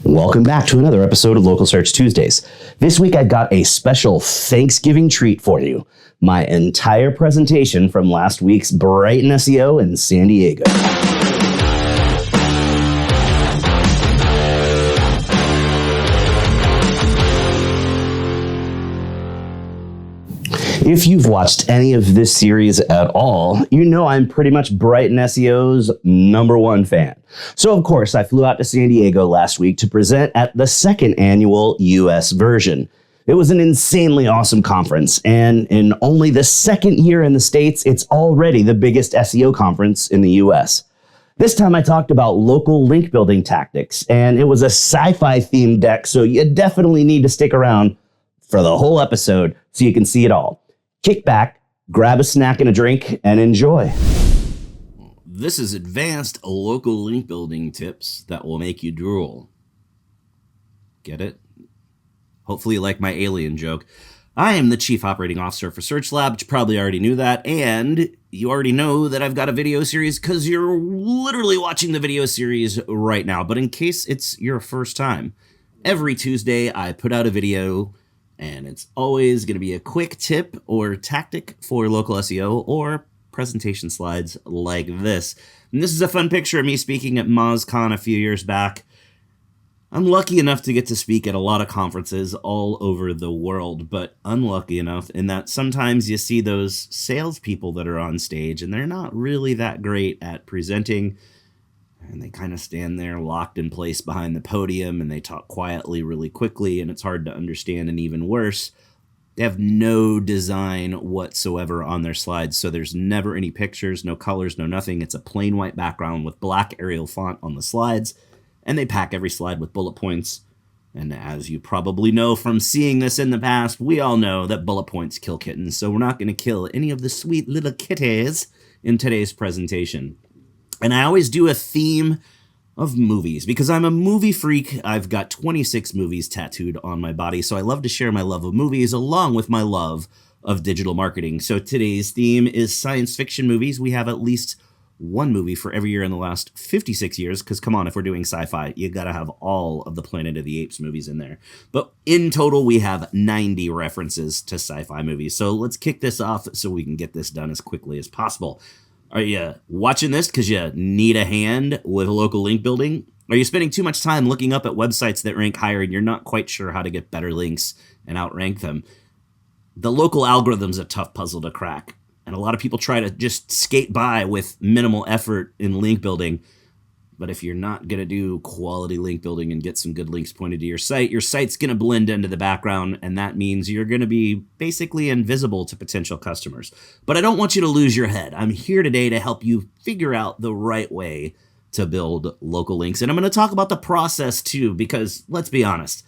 Welcome back to another episode of Local Search Tuesdays. This week I've got a special Thanksgiving treat for you. My entire presentation from last week's Brighton SEO in San Diego. If you've watched any of this series at all, you know I'm pretty much Brighton SEO's #1 fan. So of course, I flew out to San Diego last week to present at the second annual US version. It was an insanely awesome conference, and in only the second year in the States, it's already the biggest SEO conference in the US. This time I talked about local link building tactics, and it was a sci-fi themed deck, so you definitely need to stick around for the whole episode so you can see it all. Kick back, grab a snack and a drink, and enjoy. This is advanced local link building tips that will make you drool. Get it? Hopefully you like my alien joke. I am the Chief Operating Officer for Search Lab, which you probably already knew that, and you already know that I've got a video series because you're literally watching the video series right now. But in case it's your first time, every Tuesday I put out a video, and it's always going to be a quick tip or tactic for local SEO or presentation slides like this. And this is a fun picture of me speaking at MozCon a few years back. I'm lucky enough to get to speak at a lot of conferences all over the world, but unlucky enough in that sometimes you see those salespeople that are on stage and they're not really that great at presenting. And they kind of stand there locked in place behind the podium and they talk quietly really quickly and it's hard to understand, and even worse, they have no design whatsoever on their slides. So there's never any pictures, no colors, no nothing. It's a plain white background with black Arial font on the slides, and they pack every slide with bullet points. And as you probably know from seeing this in the past, we all know that bullet points kill kittens. So we're not going to kill any of the sweet little kitties in today's presentation. And I always do a theme of movies because I'm a movie freak. I've got 26 movies tattooed on my body, so I love to share my love of movies along with my love of digital marketing. So today's theme is science fiction movies. We have at least one movie for every year in the last 56 years, because come on, if we're doing sci-fi, you gotta have all of the Planet of the Apes movies in there. But in total, we have 90 references to sci-fi movies. So let's kick this off so we can get this done as quickly as possible. Are you watching this because you need a hand with local link building? Are you spending too much time looking up at websites that rank higher and you're not quite sure how to get better links and outrank them? The local algorithm's a tough puzzle to crack, and a lot of people try to just skate by with minimal effort in link building. But if you're not going to do quality link building and get some good links pointed to your site's going to blend into the background, and that means you're going to be basically invisible to potential customers. But I don't want you to lose your head. I'm here today to help you figure out the right way to build local links. And I'm going to talk about the process too, because let's be honest,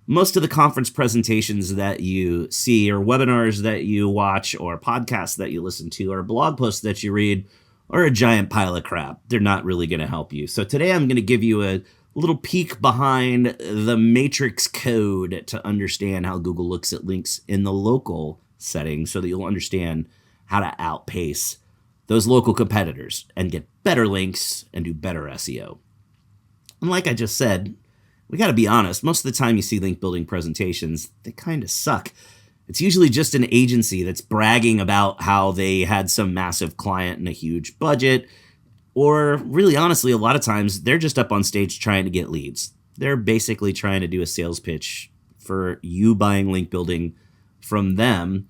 most of the conference presentations that you see or webinars that you watch or podcasts that you listen to or blog posts that you read are a giant pile of crap. They're not really going to help you. So today I'm going to give you a little peek behind the matrix code to understand how Google looks at links in the local setting so that you'll understand how to outpace those local competitors and get better links and do better SEO. And like I just said, we got to be honest, most of the time you see link building presentations, they kind of suck. It's usually just an agency that's bragging about how they had some massive client and a huge budget. Or really honestly, a lot of times they're just up on stage trying to get leads. They're basically trying to do a sales pitch for you buying link building from them.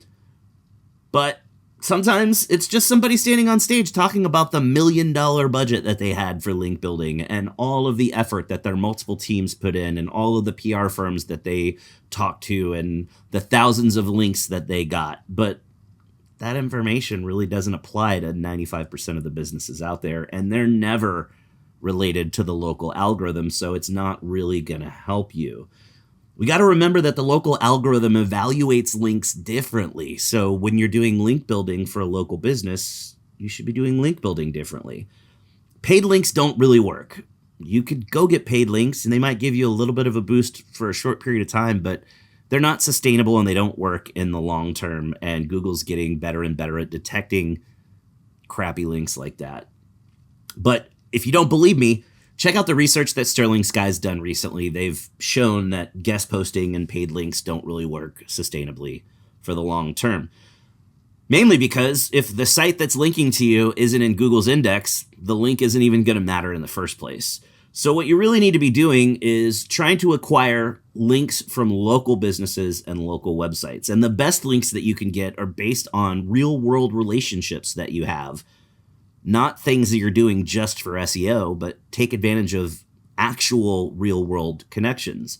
But sometimes it's just somebody standing on stage talking about the $1 million budget that they had for link building and all of the effort that their multiple teams put in and all of the PR firms that they talked to and the thousands of links that they got. But that information really doesn't apply to 95% of the businesses out there, and they're never related to the local algorithm, so it's not really going to help you. We got to remember that the local algorithm evaluates links differently. So when you're doing link building for a local business, you should be doing link building differently. Paid links don't really work. You could go get paid links and they might give you a little bit of a boost for a short period of time, but they're not sustainable and they don't work in the long term. And Google's getting better and better at detecting crappy links like that. But if you don't believe me, Check out the research that Sterling Sky's done recently. They've shown that guest posting and paid links don't really work sustainably for the long term. Mainly because if the site that's linking to you isn't in Google's index, the link isn't even going to matter in the first place. So what you really need to be doing is trying to acquire links from local businesses and local websites. And the best links that you can get are based on real world relationships that you have, not things that you're doing just for SEO, but take advantage of actual real world connections.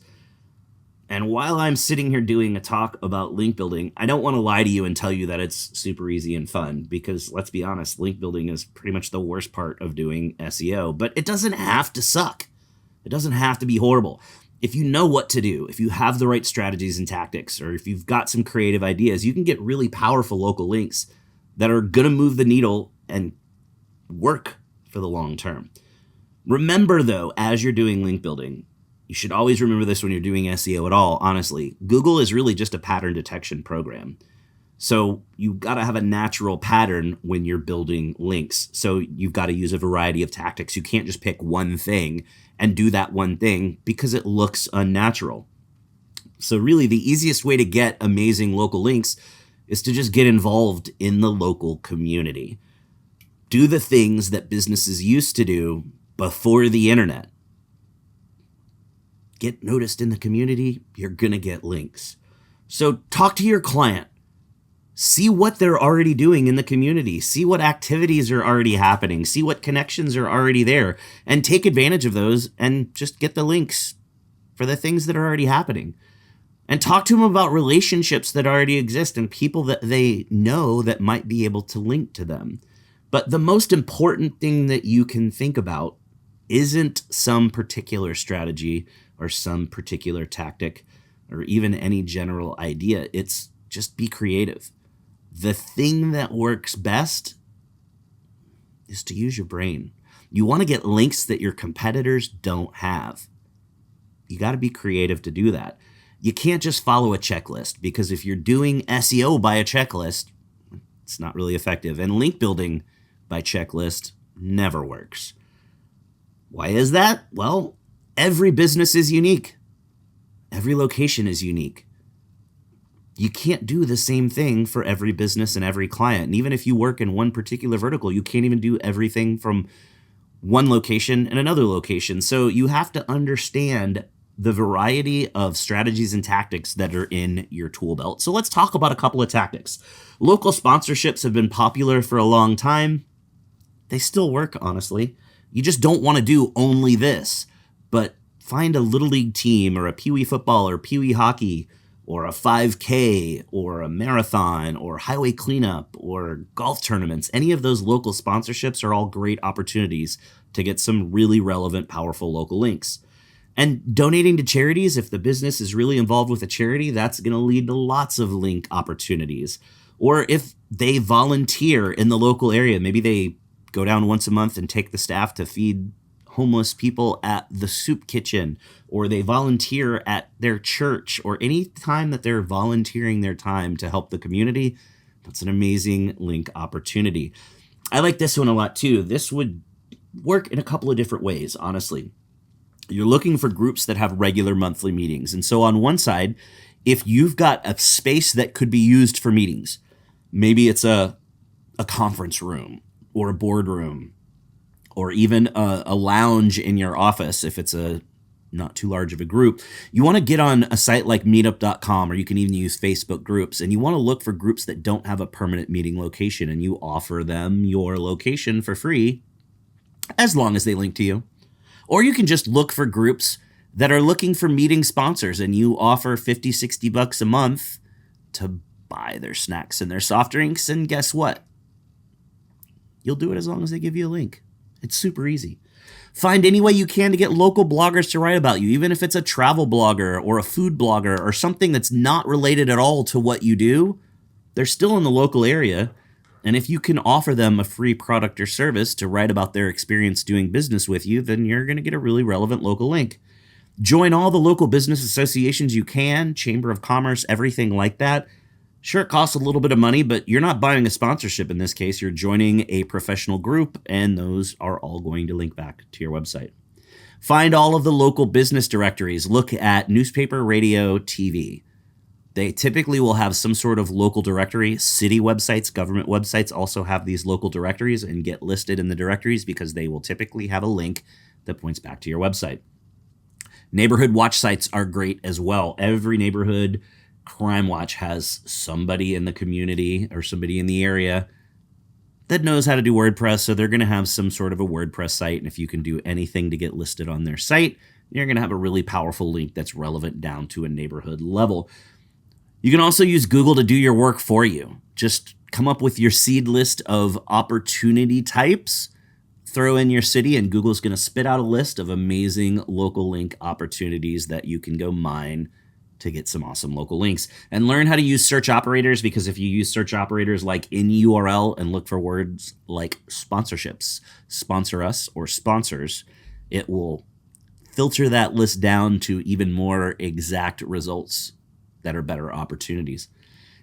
And while I'm sitting here doing a talk about link building, I don't want to lie to you and tell you that it's super easy and fun, because let's be honest, link building is pretty much the worst part of doing SEO, but it doesn't have to suck. It doesn't have to be horrible. If you know what to do, if you have the right strategies and tactics, or if you've got some creative ideas, you can get really powerful local links that are going to move the needle and work for the long term. Remember though, as you're doing link building, you should always remember this when you're doing SEO at all, honestly. Google is really just a pattern detection program. So you've got to have a natural pattern when you're building links. So you've got to use a variety of tactics. You can't just pick one thing and do that one thing because it looks unnatural. So really the easiest way to get amazing local links is to just get involved in the local community. Do the things that businesses used to do before the internet. Get noticed in the community, you're going to get links. So talk to your client. See what they're already doing in the community. See what activities are already happening. See what connections are already there. And take advantage of those and just get the links for the things that are already happening. And talk to them about relationships that already exist and people that they know that might be able to link to them. But the most important thing that you can think about isn't some particular strategy or some particular tactic or even any general idea. It's just be creative. The thing that works best is to use your brain. You want to get links that your competitors don't have. You got to be creative to do that. You can't just follow a checklist, because if you're doing SEO by a checklist, it's not really effective. And link building by checklist never works. Why is that? Well, every business is unique. Every location is unique. You can't do the same thing for every business and every client. And even if you work in one particular vertical, you can't even do everything from one location and another location. So you have to understand the variety of strategies and tactics that are in your tool belt. So let's talk about a couple of tactics. Local sponsorships have been popular for a long time. They still work, honestly. You just don't want to do only this, but find a little league team or a Pee-wee football or Pee-wee hockey or a 5K or a marathon or highway cleanup or golf tournaments. Any of those local sponsorships are all great opportunities to get some really relevant, powerful local links. And donating to charities, if the business is really involved with a charity, that's going to lead to lots of link opportunities. Or if they volunteer in the local area, maybe they go down once a month and take the staff to feed homeless people at the soup kitchen, or they volunteer at their church, or any time that they're volunteering their time to help the community, that's an amazing link opportunity. I like this one a lot too. This would work in a couple of different ways, honestly. You're looking for groups that have regular monthly meetings. And so on one side, if you've got a space that could be used for meetings, maybe it's a conference room or a boardroom, or even a lounge in your office if it's a not too large of a group, you want to get on a site like meetup.com, or you can even use Facebook groups, and you want to look for groups that don't have a permanent meeting location, and you offer them your location for free as long as they link to you. Or you can just look for groups that are looking for meeting sponsors, and you offer $50-$60 a month to buy their snacks and their soft drinks, and guess what? You'll do it as long as they give you a link. It's super easy. Find any way you can to get local bloggers to write about you, even if it's a travel blogger or a food blogger or something that's not related at all to what you do. They're still in the local area. And if you can offer them a free product or service to write about their experience doing business with you, then you're going to get a really relevant local link. Join all the local business associations you can, Chamber of Commerce, everything like that. Sure, it costs a little bit of money, but you're not buying a sponsorship in this case. You're joining a professional group, and those are all going to link back to your website. Find all of the local business directories. Look at newspaper, radio, TV. They typically will have some sort of local directory. City websites, government websites also have these local directories and get listed in the directories because they will typically have a link that points back to your website. Neighborhood watch sites are great as well. Every neighborhood crime watch has somebody in the community or somebody in the area that knows how to do WordPress, so they're going to have some sort of a WordPress site, and if you can do anything to get listed on their site, you're going to have a really powerful link that's relevant down to a neighborhood level. You can also use Google to do your work for you. Just come up with your seed list of opportunity types, throw in your city, and Google's going to spit out a list of amazing local link opportunities that you can go mine to get some awesome local links. And learn how to use search operators, because if you use search operators like in URL and look for words like sponsorships, sponsor us, or sponsors, it will filter that list down to even more exact results that are better opportunities.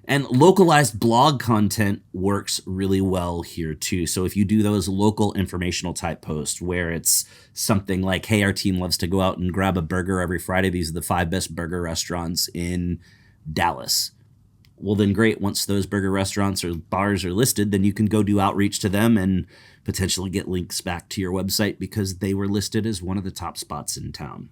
And localized blog content works really well here too. So if you do those local informational type posts where it's something like, hey, our team loves to go out and grab a burger every Friday. These are the 5 best burger restaurants in Dallas. Well, then great. Once those burger restaurants or bars are listed, then you can go do outreach to them and potentially get links back to your website because they were listed as one of the top spots in town.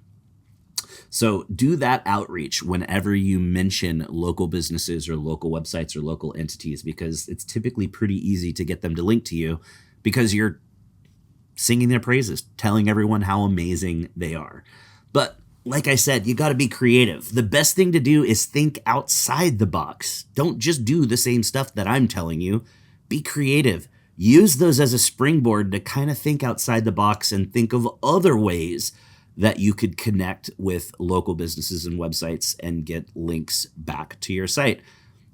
So do that outreach whenever you mention local businesses or local websites or local entities, because it's typically pretty easy to get them to link to you because you're singing their praises, telling everyone how amazing they are. But like I said, you got to be creative. The best thing to do is think outside the box. Don't just do the same stuff that I'm telling you. Be creative. Use those as a springboard to kind of think outside the box and think of other ways that you could connect with local businesses and websites and get links back to your site.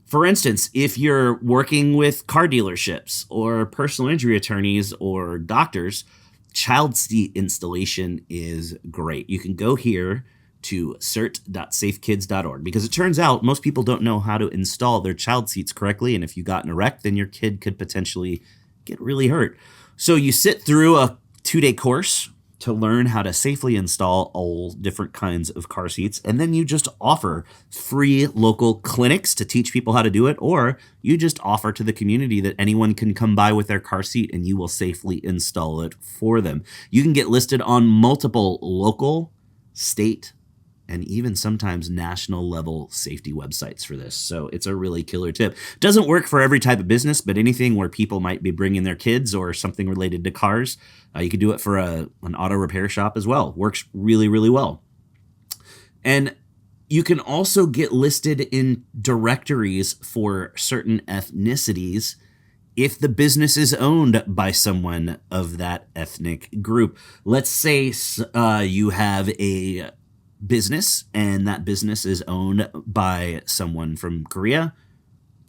For instance, if you're working with car dealerships or personal injury attorneys or doctors, child seat installation is great. You can go here to cert.safekids.org because it turns out most people don't know how to install their child seats correctly. And if you got in a wreck, then your kid could potentially get really hurt. So you sit through a 2-day course to learn how to safely install all different kinds of car seats. And then you just offer free local clinics to teach people how to do it, or you just offer to the community that anyone can come by with their car seat and you will safely install it for them. You can get listed on multiple local, state, and even sometimes national level safety websites for this. So it's a really killer tip. Doesn't work for every type of business, but anything where people might be bringing their kids or something related to cars, you could do it for an auto repair shop as well. Works really, really well. And you can also get listed in directories for certain ethnicities if the business is owned by someone of that ethnic group. Let's say you have a business and that business is owned by someone from Korea.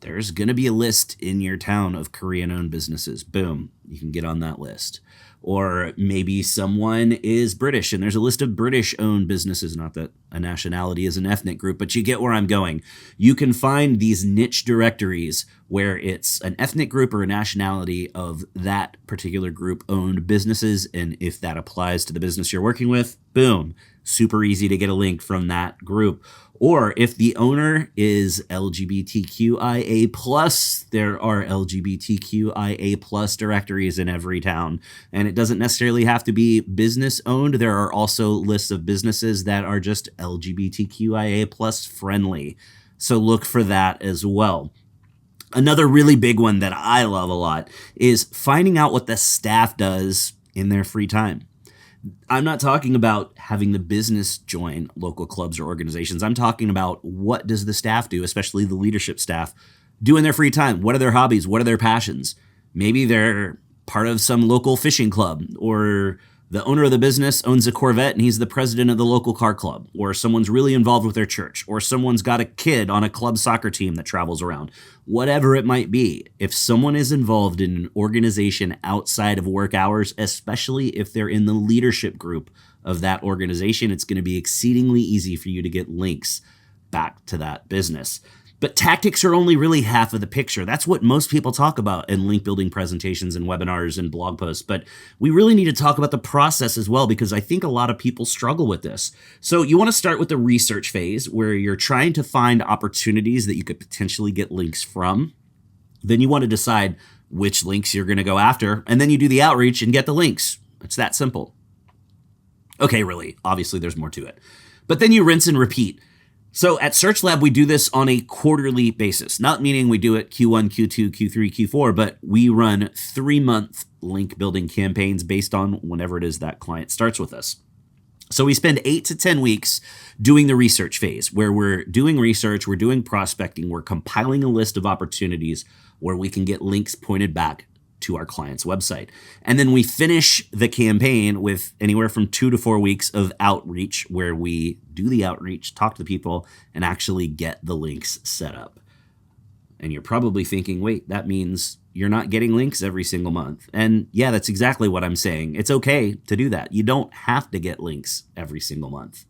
There's going to be a list in your town of Korean-owned businesses. Boom, you can get on that list. Or maybe someone is British and there's a list of British-owned businesses. Not that a nationality is an ethnic group, but you get where I'm going. You can find these niche directories where it's an ethnic group or a nationality of that particular group-owned businesses. And if that applies to the business you're working with, boom, super easy to get a link from that group. Or if the owner is LGBTQIA+, there are LGBTQIA+ directories in every town. And it doesn't necessarily have to be business owned. There are also lists of businesses that are just LGBTQIA+ friendly. So look for that as well. Another really big one that I love a lot is finding out what the staff does in their free time. I'm not talking about having the business join local clubs or organizations. I'm talking about what does the staff do, especially the leadership staff, do in their free time? What are their hobbies? What are their passions? Maybe they're part of some local fishing club, or the owner of the business owns a Corvette and he's the president of the local car club, or someone's really involved with their church, or someone's got a kid on a club soccer team that travels around. Whatever it might be, if someone is involved in an organization outside of work hours, especially if they're in the leadership group of that organization, it's going to be exceedingly easy for you to get links back to that business. But tactics are only really half of the picture. That's what most people talk about in link building presentations and webinars and blog posts. But we really need to talk about the process as well, because I think a lot of people struggle with this. So you want to start with the research phase, where you're trying to find opportunities that you could potentially get links from. Then you want to decide which links you're going to go after. And then you do the outreach and get the links. It's that simple. Okay, really. Obviously, there's more to it. But then you rinse and repeat. So at Search Lab, we do this on a quarterly basis, not meaning we do it Q1, Q2, Q3, Q4, but we run 3-month link building campaigns based on whenever it is that client starts with us. So we spend 8 to 10 weeks doing the research phase, where we're doing research, we're doing prospecting, we're compiling a list of opportunities where we can get links pointed back to our client's website. And then we finish the campaign with anywhere from 2 to 4 weeks of outreach, where we do the outreach, talk to the people, and actually get the links set up. And you're probably thinking, wait, that means you're not getting links every single month. And yeah, that's exactly what I'm saying. It's okay to do that. You don't have to get links every single month.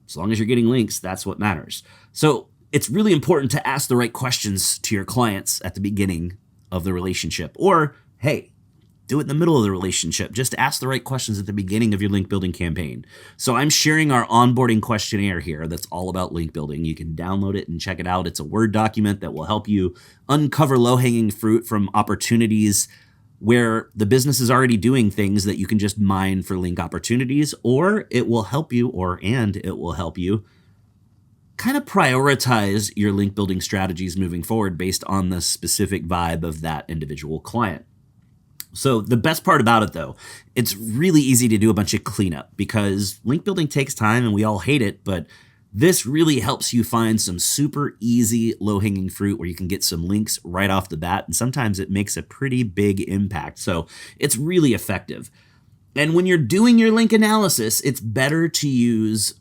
As long as you're getting links, that's what matters. So it's really important to ask the right questions to your clients at the beginning of the relationship. Or, hey, do it in the middle of the relationship. Just ask the right questions at the beginning of your link building campaign. So I'm sharing our onboarding questionnaire here that's all about link building. You can download it and check it out. It's a Word document that will help you uncover low-hanging fruit from opportunities where the business is already doing things that you can just mine for link opportunities, or it will help you, it will help you kind of prioritize your link building strategies moving forward based on the specific vibe of that individual client. So the best part about it, though, it's really easy to do a bunch of cleanup, because link building takes time and we all hate it, but this really helps you find some super easy low-hanging fruit where you can get some links right off the bat, and sometimes it makes a pretty big impact. So it's really effective. And when you're doing your link analysis, it's better to use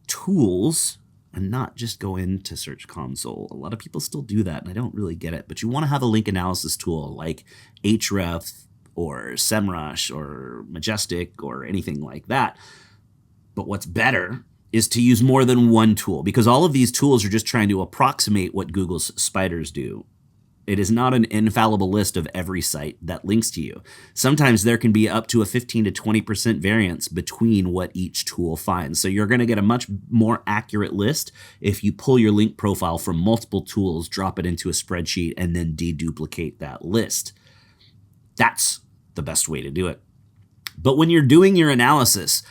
tools and not just go into Search Console. A lot of people still do that, and I don't really get it. But you want to have a link analysis tool like Ahrefs or SEMrush or Majestic or anything like that. But what's better is to use more than one tool, because all of these tools are just trying to approximate what Google's spiders do. It is not an infallible list of every site that links to you. Sometimes there can be up to a 15 to 20% variance between what each tool finds. So you're going to get a much more accurate list if you pull your link profile from multiple tools, drop it into a spreadsheet, and then deduplicate that list. That's the best way to do it. But when you're doing your analysis,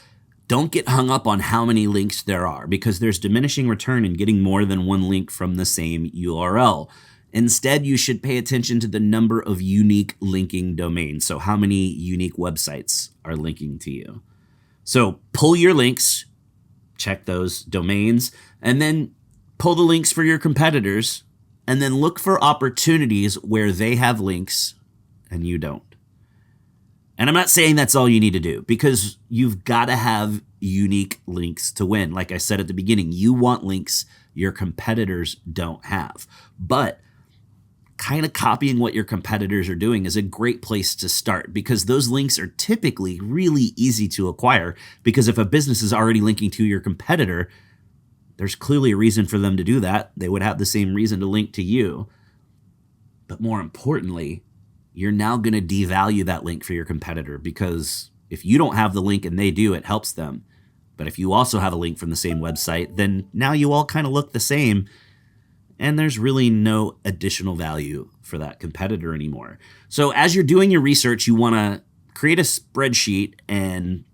don't get hung up on how many links there are, because there's diminishing return in getting more than one link from the same URL. Instead, you should pay attention to the number of unique linking domains. So how many unique websites are linking to you? So pull your links, check those domains, and then pull the links for your competitors, and then look for opportunities where they have links and you don't. And I'm not saying that's all you need to do, because you've got to have unique links to win. Like I said at the beginning, you want links your competitors don't have. But kind of copying what your competitors are doing is a great place to start, because those links are typically really easy to acquire, because if a business is already linking to your competitor, there's clearly a reason for them to do that. They would have the same reason to link to you. But more importantly, you're now going to devalue that link for your competitor, because if you don't have the link and they do, it helps them. But if you also have a link from the same website, then now you all kind of look the same, and there's really no additional value for that competitor anymore. So as you're doing your research, you want to create a spreadsheet and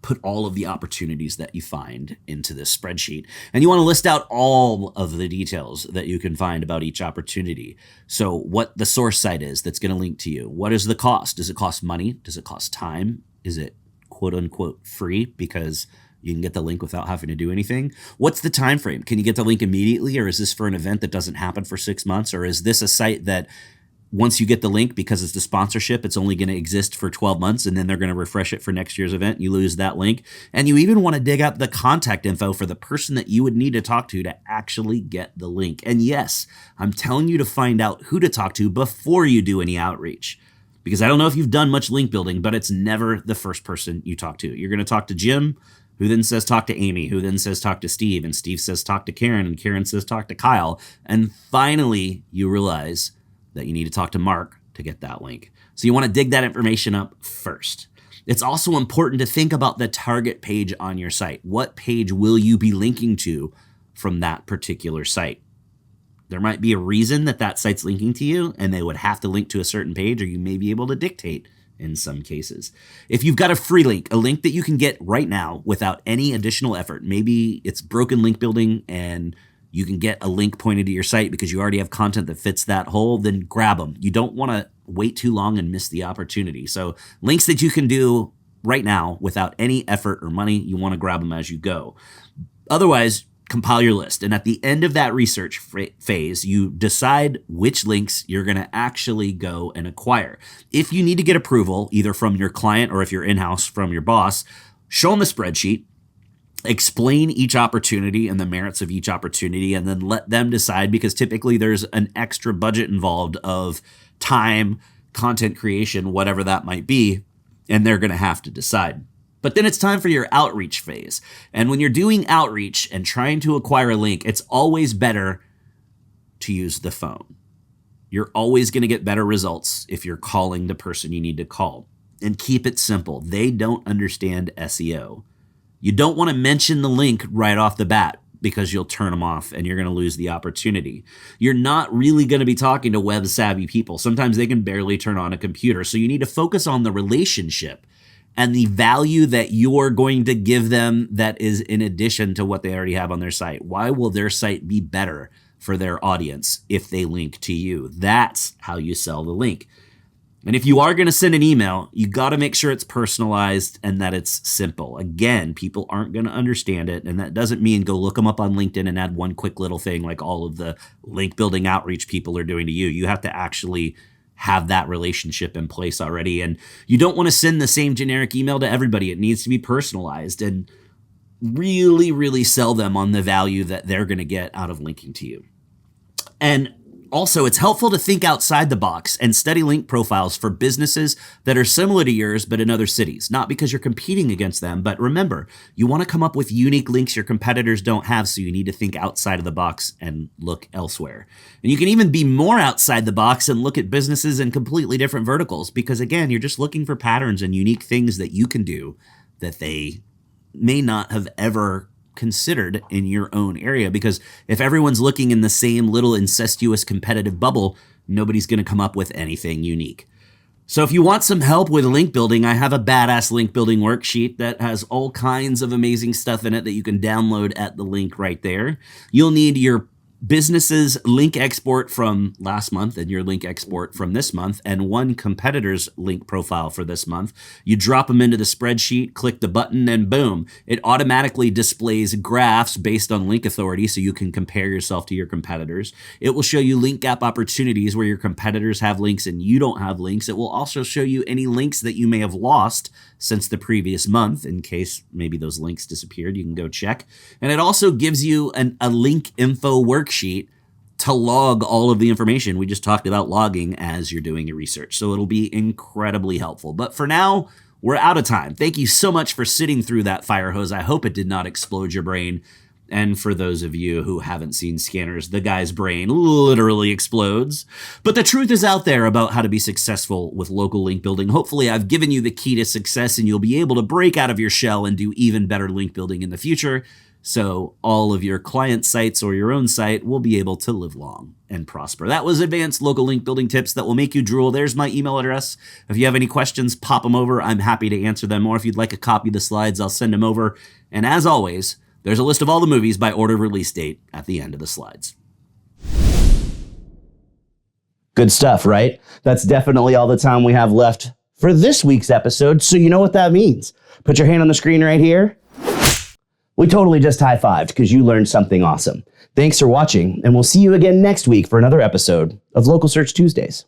put all of the opportunities that you find into this spreadsheet. And you want to list out all of the details that you can find about each opportunity. So what the source site is that's going to link to you. What is the cost? Does it cost money? Does it cost time? Is it quote unquote free because you can get the link without having to do anything? What's the time frame? Can you get the link immediately, or is this for an event that doesn't happen for 6 months? Or is this a site that once you get the link, because it's the sponsorship, it's only going to exist for 12 months and then they're going to refresh it for next year's event? You lose that link. And you even want to dig up the contact info for the person that you would need to talk to actually get the link. And yes, I'm telling you to find out who to talk to before you do any outreach. Because I don't know if you've done much link building, but it's never the first person you talk to. You're going to talk to Jim, who then says talk to Amy, who then says talk to Steve, and Steve says talk to Karen, and Karen says talk to Kyle. And finally, you realize that you need to talk to Mark to get that link. So you want to dig that information up first. It's also important to think about the target page on your site. What page will you be linking to from that particular site? There might be a reason that that site's linking to you, and they would have to link to a certain page, or you may be able to dictate in some cases. If you've got a free link, a link that you can get right now without any additional effort, maybe it's broken link building and you can get a link pointed to your site because you already have content that fits that hole, then grab them. You don't want to wait too long and miss the opportunity. So links that you can do right now without any effort or money, you want to grab them as you go. Otherwise, compile your list. And at the end of that research phase, you decide which links you're going to actually go and acquire. If you need to get approval, either from your client or if you're in-house from your boss, show them a spreadsheet, explain each opportunity and the merits of each opportunity, and then let them decide, because typically there's an extra budget involved of time, content creation, whatever that might be, and they're going to have to decide. But then it's time for your outreach phase. And when you're doing outreach and trying to acquire a link, it's always better to use the phone. You're always going to get better results if you're calling the person you need to call. And keep it simple. They don't understand SEO. You don't want to mention the link right off the bat because you'll turn them off and you're going to lose the opportunity. You're not really going to be talking to web savvy people. Sometimes they can barely turn on a computer. So you need to focus on the relationship and the value that you're going to give them that is in addition to what they already have on their site. Why will their site be better for their audience if they link to you? That's how you sell the link. And if you are going to send an email, you got to make sure it's personalized and that it's simple. Again, people aren't going to understand it. And that doesn't mean go look them up on LinkedIn and add one quick little thing like all of the link building outreach people are doing to you. You have to actually have that relationship in place already. And you don't want to send the same generic email to everybody. It needs to be personalized and really, really sell them on the value that they're going to get out of linking to you. And also, it's helpful to think outside the box and study link profiles for businesses that are similar to yours but in other cities. Not because you're competing against them, but remember, you want to come up with unique links your competitors don't have, so you need to think outside of the box and look elsewhere. And you can even be more outside the box and look at businesses in completely different verticals because, again, you're just looking for patterns and unique things that you can do that they may not have ever considered in your own area, because if everyone's looking in the same little incestuous competitive bubble, nobody's going to come up with anything unique. So if you want some help with link building, I have a badass link building worksheet that has all kinds of amazing stuff in it that you can download at the link right there. You'll need your business's link export from last month and your link export from this month and one competitor's link profile for this month. You drop them into the spreadsheet, click the button, and boom, it automatically displays graphs based on link authority so you can compare yourself to your competitors. It will show you link gap opportunities where your competitors have links and you don't have links. It will also show you any links that you may have lost since the previous month. In case maybe those links disappeared, you can go check. And it also gives you a link info worksheet to log all of the information. We just talked about logging as you're doing your research. So it'll be incredibly helpful. But for now, we're out of time. Thank you so much for sitting through that fire hose. I hope it did not explode your brain. And for those of you who haven't seen Scanners, the guy's brain literally explodes. But the truth is out there about how to be successful with local link building. Hopefully I've given you the key to success and you'll be able to break out of your shell and do even better link building in the future. So all of your client sites or your own site will be able to live long and prosper. That was advanced local link building tips that will make you drool. There's my email address. If you have any questions, pop them over. I'm happy to answer them. Or if you'd like a copy of the slides, I'll send them over. And as always, there's a list of all the movies by order of release date at the end of the slides. Good stuff, right? That's definitely all the time we have left for this week's episode, so you know what that means. Put your hand on the screen right here. We totally just high-fived because you learned something awesome. Thanks for watching, and we'll see you again next week for another episode of Local Search Tuesdays.